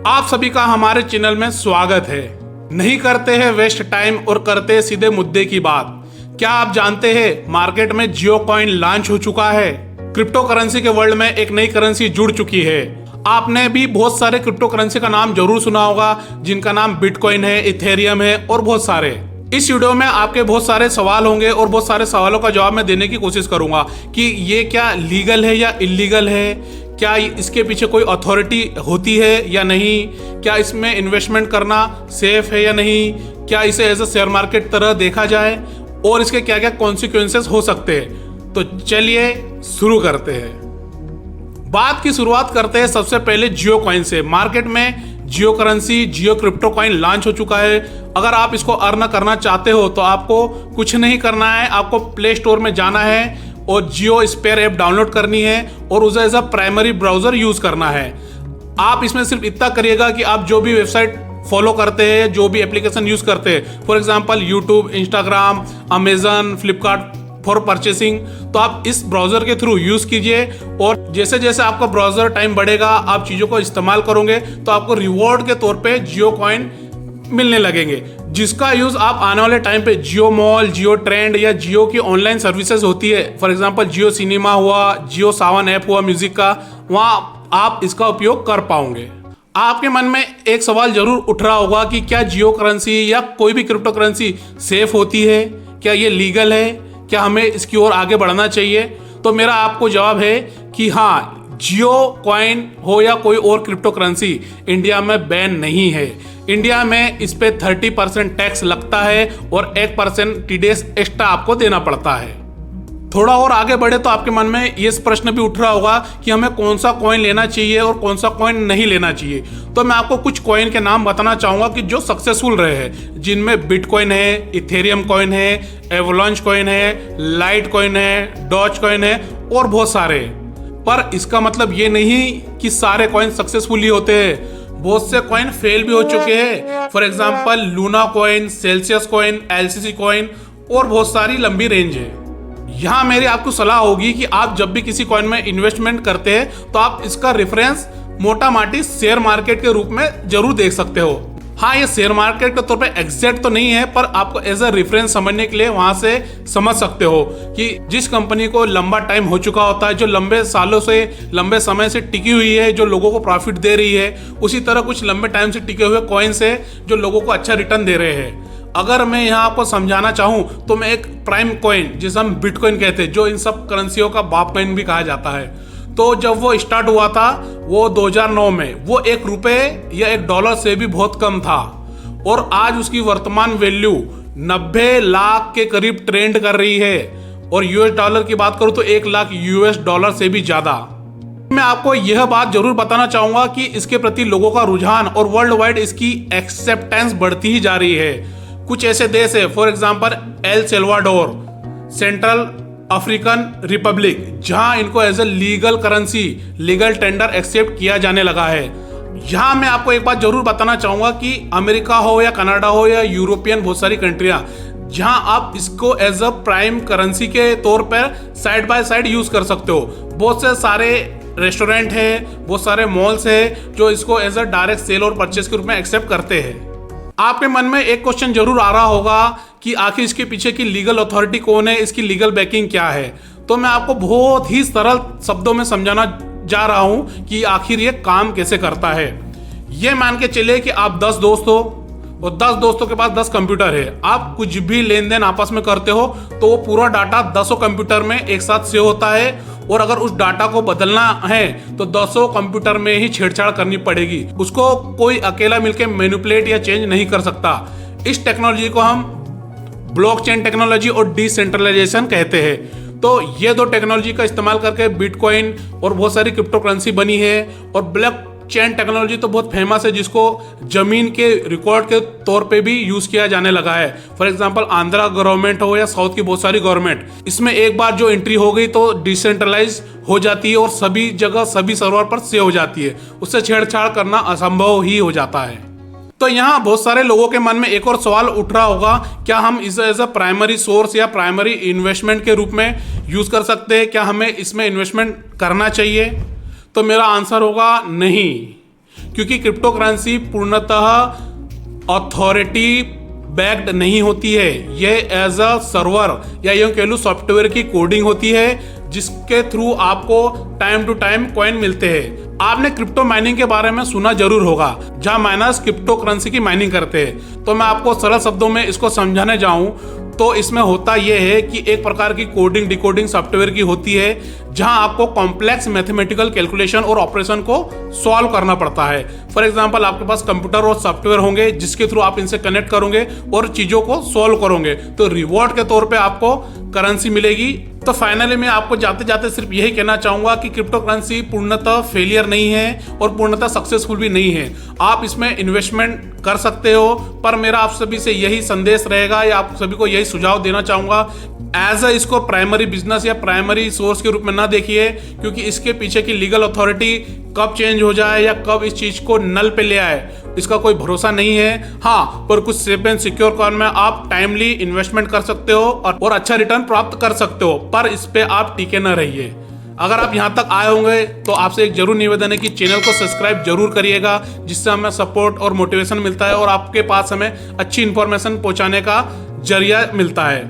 आप सभी का हमारे चैनल में स्वागत है। नहीं करते हैं वेस्ट टाइम और करते हैं सीधे मुद्दे की बात। क्या आप जानते हैं मार्केट में जियो कॉइन लॉन्च हो चुका है। क्रिप्टो करेंसी के वर्ल्ड में एक नई करेंसी जुड़ चुकी है। आपने भी बहुत सारे क्रिप्टो करेंसी का नाम जरूर सुना होगा, जिनका नाम बिटकॉइन है, इथेरियम है और बहुत सारे। इस वीडियो में आपके बहुत सारे सवाल होंगे और बहुत सारे सवालों का जवाब मैं देने की कोशिश करूंगा कि ये क्या लीगल है या इलीगल है, क्या इसके पीछे कोई अथॉरिटी होती है या नहीं, क्या इसमें इन्वेस्टमेंट करना सेफ है या नहीं, क्या इसे एज अ शेयर मार्केट तरह देखा जाए और इसके क्या क्या कॉन्सिक्वेंसेस हो सकते हैं। तो चलिए शुरू करते हैं। बात की शुरुआत करते हैं सबसे पहले जियो कॉइन से। मार्केट में जियो करेंसी, जियो क्रिप्टो कॉइन लॉन्च हो चुका है। अगर आप इसको अर्न करना चाहते हो तो आपको कुछ नहीं करना है, आपको प्ले स्टोर में जाना है और जियो स्पेयर ऐप डाउनलोड करनी है और उसे as a primary browser use करना है। आप इसमें सिर्फ इतना करिएगा कि आप जो भी वेबसाइट फॉलो करते हैं, जो भी एप्लीकेशन यूज करते हैं, for example YouTube, Instagram, Amazon, Flipkart for purchasing, तो आप इस ब्राउजर के थ्रू यूज कीजिए और जैसे जैसे आपका ब्राउजर टाइम बढ़ेगा, आप चीजों को इस्तेमाल करोगे तो आपको रिवॉर्ड के तौर पे जियो कॉइन मिलने लगेंगे, जिसका यूज आप आने वाले टाइम पे जियो मॉल, जियो ट्रेंड या जियो की ऑनलाइन सर्विसेज होती है, फॉर एग्जांपल जियो सिनेमा हुआ, जियो सावन ऐप हुआ म्यूजिक का, वहां आप इसका उपयोग कर पाओगे। आपके मन में एक सवाल जरूर उठ रहा होगा कि क्या जियो करेंसी या कोई भी क्रिप्टो करेंसी सेफ होती है, क्या ये लीगल है, क्या हमें इसकी ओर आगे बढ़ना चाहिए। तो मेरा आपको जवाब है कि हाँ, जियो कॉइन हो या कोई और क्रिप्टो करेंसी इंडिया में बैन नहीं है। इंडिया में इस पे 30% टैक्स लगता है और 1% टीडीएस एक्स्ट्रा आपको देना पड़ता है। थोड़ा और आगे बढ़े तो आपके मन में ये प्रश्न भी उठ रहा होगा कि हमें कौन सा कॉइन लेना चाहिए और कौन सा कॉइन नहीं लेना चाहिए। तो मैं आपको कुछ कॉइन के नाम बताना चाहूंगा कि जो सक्सेसफुल रहे हैं, जिनमें बिटकॉइन है, इथेरियम कॉइन है, एवलांच कॉइन है, लाइट कॉइन है, डॉज कॉइन है और बहुत सारे। पर इसका मतलब ये नहीं कि सारे कॉइन सक्सेसफुल ही होते हैं। बहुत से कॉइन फेल भी हो चुके हैं, for example Luna coin, Celsius coin, LCC coin और बहुत सारी लंबी रेंज है। यहाँ मेरी आपको सलाह होगी कि आप जब भी किसी कॉइन में इन्वेस्टमेंट करते हैं तो आप इसका रेफरेंस मोटा माटी शेयर मार्केट के रूप में जरूर देख सकते हो। हाँ, ये शेयर मार्केट के तौर पे एग्जैक्ट तो नहीं है, पर आपको एज अ रेफरेंस समझने के लिए वहां से समझ सकते हो कि जिस कंपनी को लंबा टाइम हो चुका होता है, जो लंबे सालों से, लंबे समय से टिकी हुई है, जो लोगों को प्रॉफिट दे रही है, उसी तरह कुछ लंबे टाइम से टिके हुए कॉइन्स है जो लोगों को अच्छा रिटर्न दे रहे हैं। अगर मैं यहाँ आपको समझाना चाहूँ तो मैं एक प्राइम कॉइन, जिसे हम बिटकॉइन कहते हैं, जो इन सब करेंसियों का बाप कॉइन भी कहा जाता है, तो जब वो स्टार्ट हुआ था वो 2009 में, वो ₹1 या $1 से भी बहुत कम था और आज उसकी वर्तमान वैल्यू 90 लाख के करीब ट्रेंड कर रही है और यूएस डॉलर की बात करूं तो 1 लाख यूएस डॉलर से भी ज्यादा। मैं आपको यह बात जरूर बताना चाहूंगा कि इसके प्रति लोगों का रुझान और वर्ल्ड वाइड इसकी एक्सेप्टेंस बढ़ती ही जा रही है। कुछ ऐसे देश है, for example El Salvador, central African republic, जहां इनको as a legal currency, legal tender accept किया जाने लगा है। यहां मैं आपको एक बात जरूर बताना चाहूंगा कि अमेरिका हो या कनाडा हो या यूरोपियन बहुत सारी कंट्रियां, जहां आप इसको एज अ प्राइम करेंसी के तौर पर साइड बाय साइड यूज कर सकते हो। बहुत से सारे रेस्टोरेंट है, बहुत सारे मॉल्स है जो इसको एज अ डायरेक्ट सेल और परचेस के रूप में एक्सेप्ट करते हैं। आपके मन में एक क्वेश्चन जरूर आ रहा होगा कि आखिर इसके पीछे की लीगल अथॉरिटी कौन है, इसकी लीगल बैकिंग क्या है। तो मैं आपको बहुत ही सरल शब्दों में समझाना जा रहा हूं कि आखिर ये काम कैसे करता है। ये मान के चले कि आप 10 दोस्त हो और 10 दोस्तों के पास 10 कंप्यूटर है। आप कुछ भी लेन देन आपस में करते हो तो वो पूरा डाटा 10 कंप्यूटर में एक साथ सेव होता है और अगर उस डाटा को बदलना है तो 10 कंप्यूटर में ही छेड़छाड़ करनी पड़ेगी। उसको कोई अकेला मिलकर मैनिपुलेट या चेंज नहीं कर सकता। इस टेक्नोलॉजी को हम ब्लॉकचेन टेक्नोलॉजी और डिसेंट्रलाइजेशन कहते हैं। तो ये दो टेक्नोलॉजी का इस्तेमाल करके बिटकॉइन और बहुत सारी क्रिप्टो करेंसी बनी है और ब्लॉकचेन टेक्नोलॉजी तो बहुत फेमस है, जिसको जमीन के रिकॉर्ड के तौर पे भी यूज किया जाने लगा है। फॉर एग्जांपल आंध्रा गवर्नमेंट हो या साउथ की बहुत सारी गवर्नमेंट, इसमें एक बार जो एंट्री हो गई तो डिसेंट्रलाइज हो जाती है और सभी जगह सभी सर्वर पर सेव हो जाती है। उससे छेड़छाड़ करना असंभव ही हो जाता है। तो यहाँ बहुत सारे लोगों के मन में एक और सवाल उठ रहा होगा, क्या हम इसे एज अ प्राइमरी सोर्स या प्राइमरी इन्वेस्टमेंट के रूप में यूज कर सकते हैं, क्या हमें इसमें इन्वेस्टमेंट करना चाहिए। तो मेरा आंसर होगा नहीं, क्योंकि क्रिप्टो करेंसी पूर्णतः अथॉरिटी बैक्ड नहीं होती है। यह एज अ सर्वर या यूं कह लो सॉफ्टवेयर की कोडिंग होती है, जिसके थ्रू आपको टाइम टू टाइम कॉइन मिलते हैं। आपने क्रिप्टो माइनिंग के बारे में सुना जरूर होगा, जहां माइनर्स क्रिप्टो करेंसी की माइनिंग करते हैं। तो मैं आपको सरल शब्दों में इसको समझाने जाऊं तो इसमें होता यह है कि एक प्रकार की कोडिंग डिकोडिंग सॉफ्टवेयर की होती है, जहां आपको कॉम्प्लेक्स मैथमेटिकल कैलकुलेशन और ऑपरेशन को सॉल्व करना पड़ता है। फॉर एग्जांपल, आपके पास कंप्यूटर और सॉफ्टवेयर होंगे जिसके थ्रू आप इनसे कनेक्ट करोगे और चीजों को सॉल्व करोगे, तो रिवॉर्ड के तौर पे आपको करेंसी मिलेगी। तो फाइनली मैं आपको जाते जाते सिर्फ यही कहना चाहूंगा कि क्रिप्टो करेंसी पूर्णतः फेलियर नहीं है और पूर्णतः सक्सेसफुल भी नहीं है। आप इसमें इन्वेस्टमेंट कर सकते हो, पर मेरा आप सभी से यही संदेश रहेगा या आप सभी को यही सुझाव देना चाहूंगा, एज अ इसको प्राइमरी बिजनेस या प्राइमरी सोर्स के रूप में ना देखिए, क्योंकि इसके पीछे की लीगल अथॉरिटी कब चेंज हो जाए या कब इस चीज को नल पे ले आए, इसका कोई भरोसा नहीं है। हाँ, पर कुछ सेफ एंड सिक्योर कॉइन में आप टाइमली इन्वेस्टमेंट कर सकते हो और अच्छा रिटर्न प्राप्त कर सकते हो, पर इस पे आप टिके न रहिए। अगर आप यहाँ तक आए होंगे तो आपसे एक जरूर निवेदन है कि चैनल को सब्सक्राइब जरूर करिएगा, जिससे हमें सपोर्ट और मोटिवेशन मिलता है और आपके पास हमें अच्छी इंफॉर्मेशन पहुंचाने का जरिया मिलता है।